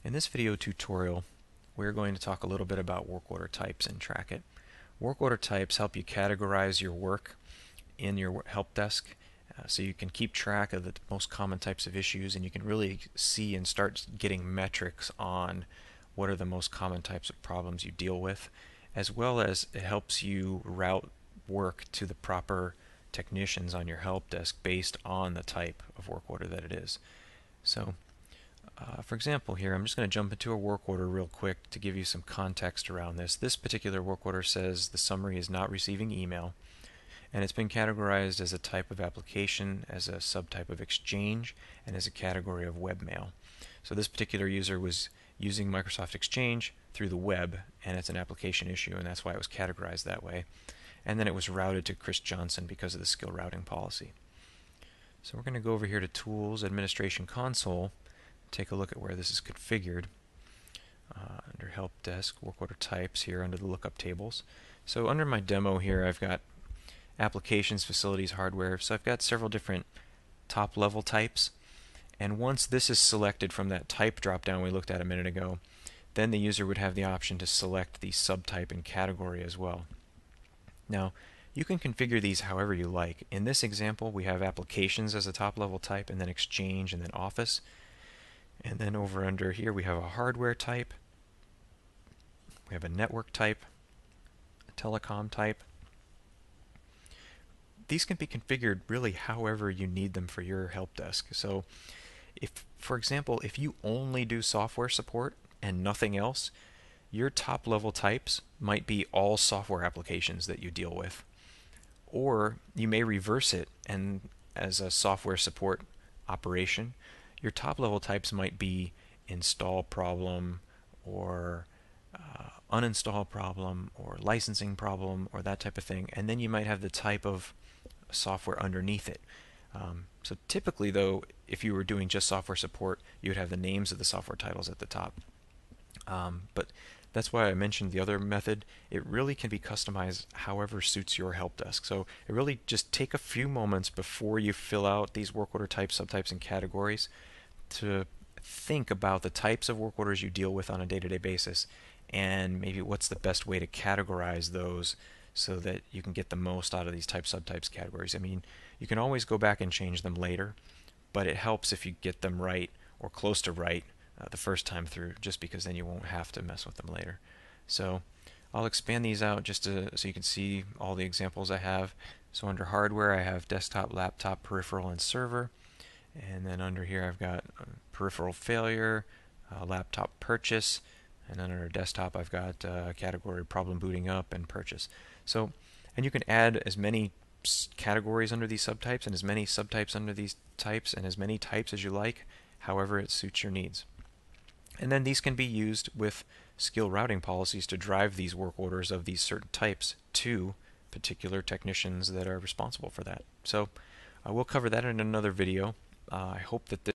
In this video tutorial, we're going to talk a little bit about work order types and track it. Work order types help you categorize your work in your help desk so you can keep track of the most common types of issues, and you can really see and start getting metrics on what are the most common types of problems you deal with, as well as it helps you route work to the proper technicians on your help desk based on the type of work order that it is. So for example here, I'm just going to jump into a work order real quick to give you some context around this. This particular work order says the summary is not receiving email, and it's been categorized as a type of application, as a subtype of exchange, and as a category of webmail. So this particular user was using Microsoft Exchange through the web, and it's an application issue, and that's why it was categorized that way. And then it was routed to Chris Johnson because of the skill routing policy. So we're going to go over here to Tools, Administration Console, take a look at where this is configured. Under Help Desk, Work Order Types here under the lookup tables. So under my demo here, I've got Applications, Facilities, Hardware. So I've got several different top-level types. And once this is selected from that type drop-down we looked at a minute ago, then the user would have the option to select the subtype and category as well. Now, you can configure these however you like. In this example, we have Applications as a top-level type, and then Exchange, and then Office. And then over under here we have a hardware type, we have a network type, a telecom type. These can be configured really however you need them for your help desk. So if, for example, if you only do software support and nothing else, your top level types might be all software applications that you deal with. Or you may reverse it, and as a software support operation, your top level types might be install problem, or uninstall problem, or licensing problem, or that type of thing. And then you might have the type of software underneath it. So typically, though, if you were doing just software support, you would have the names of the software titles at the top. But that's why I mentioned the other method. It really can be customized however suits your help desk. So it really just take a few moments before you fill out these work order types, subtypes, and categories to think about the types of work orders you deal with on a day-to-day basis, and maybe what's the best way to categorize those so that you can get the most out of these type, subtypes, categories. I mean, you can always go back and change them later, but it helps if you get them right or close to right the first time through, just because then you won't have to mess with them later. So I'll expand these out just so you can see all the examples I have. So under hardware, I have desktop, laptop, peripheral, and server. And then under here, I've got peripheral failure, laptop purchase, and then under desktop, I've got category problem booting up and purchase. So, and you can add as many categories under these subtypes and as many subtypes under these types and as many types as you like, however it suits your needs. And then these can be used with skill routing policies to drive these work orders of these certain types to particular technicians that are responsible for that. So we'll cover that in another video. I hope that this